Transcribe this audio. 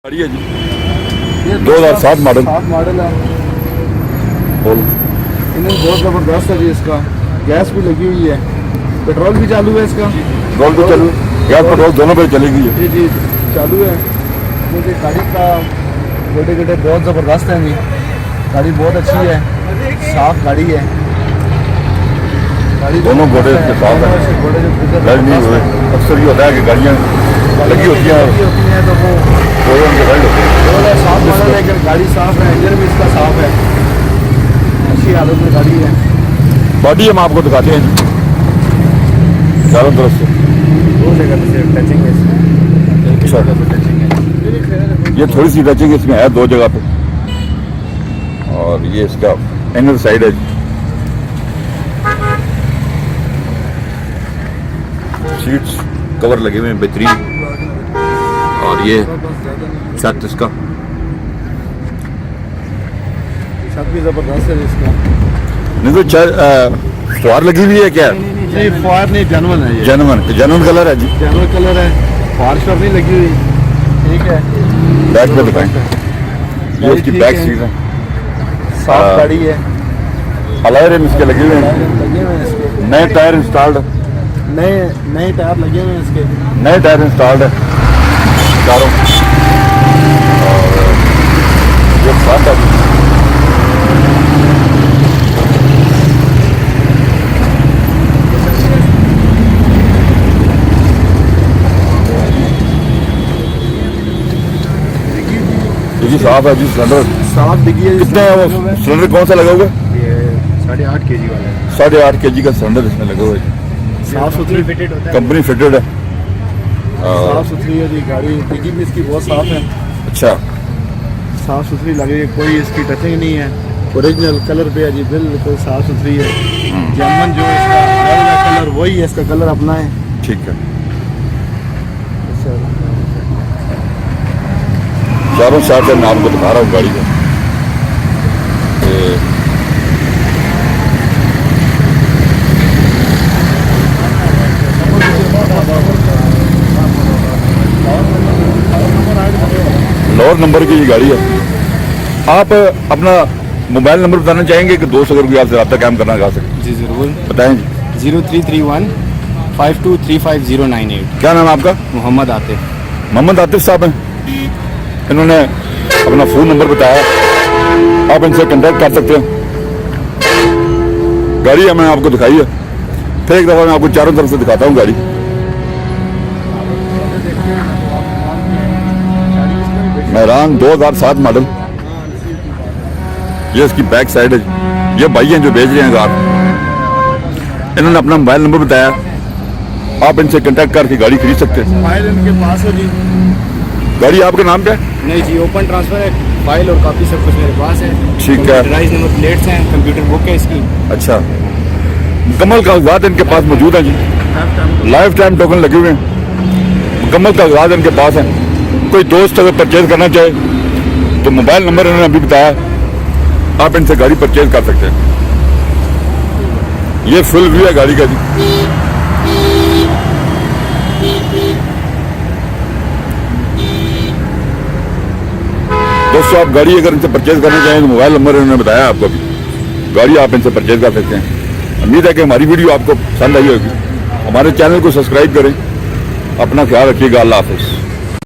गाड़ी है जी 2007 मॉडल है। बोल इंजन बहुत ज़बरदस्त है जी इसका। गैस भी लगी हुई है, पेट्रोल भी चालू है इसका। पेट्रोल भी चालू, गैस पेट्रोल दोनों पे चलेगी ये। जी जी चालू है। मुझे गाड़ी का गोटे गोटे बहुत ज़बरदस्त है जी। गाड़ी बहुत अच्छी है, साफ गाड़ी है। गाड़ी दोनों गोटे इसके साफ है, गोटे जो रेड नहीं हुए। अक्सर ये होता है कि गाड़ियाँ लगी होती हैं तो वो उनके रेड होते हैं। साफ मॉडल है, लेकिन गाड़ी साफ है, इंजन भी इसका साफ है, अच्छी हालत में गाड़ी है। बॉडी हम आपको दिखाते हैं जी चारों तरफ से। दो जगह से टचिंग है इसमें, अच्छा। टचिंग है। ये थोड़ी सी टचिंग इसमें है दो जगह पे, और ये इसका एंगल साइड है। सीट्स कवर लगे हुए हैं बेहतरीन, और ये छत इसका छत भी जबरदस्त है इसका। नहीं तो फुहार लगी हुई है क्या? नहीं फुहार नहीं, जनवन है ये। जनवन कलर है जी। जनवन कलर है, फुहार शॉप नहीं लगी हुई। ठीक है, बैक पे दिखाएं। ये इसकी बैक सीट है, साफ गाड़ी है। अलॉय रिम इसके लगे हुए हैं, लगे हुए हैं इसके, नए टायर इंस्टॉल्ड, नए टायर लगे हुए हैं इसके। नए टायर इंस्टॉल्ड है चारों। और ये फ्रंट है, जी साफ है जी। सिलेंडर साफ डिग्गी है। कितने है वो? सिलेंडर कौन सा लगा हुआ है? ये 8.5 kg वाला है। 8.5 kg का सिलेंडर इसमें लगा हुआ है। साफ सुथरी फिटेड होता है, कंपनी फिटेड है। साफ सुथरी है जी गाड़ी। डिग्गी भी इसकी बहुत साफ है, अच्छा, साफ सुथरी लगे, कोई इसकी टचिंग नहीं है। ओरिजिनल कलर पे है जी, बिल्कुल साफ सुथरी है। जर्मन जो इसका कलर वही है, इसका कलर अपना है। ठीक है। चारों साइड से मैं आपको दिखा रहा हूँ गाड़ी को। लोअर नंबर की ये गाड़ी है। आप अपना मोबाइल नंबर बताना चाहेंगे कि दोस्त अगर कोई आपसे रब्ता कायम करना चाह सके? जी जरूर, बताएं जी। 0331523598। क्या नाम है आपका? मोहम्मद आतिफ। मोहम्मद आतिफ साहब हैं। इन्होंने अपना फ़ोन नंबर बताया, आप इनसे कांटेक्ट कर सकते हैं। गाड़ी मैंने आपको दिखाई है, फिर एक दफ़ा मैं आपको चारों तरफ से दिखाता हूँ गाड़ी। मेहरान 2007 मॉडल। ये इसकी बैक साइड है। ये भाई हैं जो बेच रहे हैं कार, इन्होंने अपना मोबाइल नंबर बताया, आप इनसे कांटेक्ट करके गाड़ी खरीद सकते हैं। फाइल इनके पास है जी। गाड़ी आपके नाम पे है? नहीं जी, ओपन ट्रांसफर है, फाइल और काफ़ी सब कुछ मेरे पास है। ठीक है। कंप्यूटराइज्ड नंबर प्लेट्स हैं, कंप्यूटर बुक है इसकी। अच्छा, मुकम्मल कागजात इनके पास मौजूद हैं जी। लाइफ टाइम टोकन लगे हुए हैं, मुकम्मल कागजात इनके पास हैं। कोई दोस्त अगर परचेज करना चाहे तो मोबाइल नंबर इन्होंने अभी बताया, आप इनसे गाड़ी परचेज कर सकते हैं। ये फुल व्यू है गाड़ी का जी। दोस्तों, आप गाड़ी अगर इनसे परचेज करना चाहें तो मोबाइल नंबर इन्होंने बताया आपको भी, गाड़ी आप इनसे परचेज कर सकते हैं। उम्मीद है कि हमारी वीडियो आपको पसंद आई होगी। हमारे चैनल को सब्सक्राइब करें। अपना ख्याल रखिएगा। अल्लाह हाफिज़।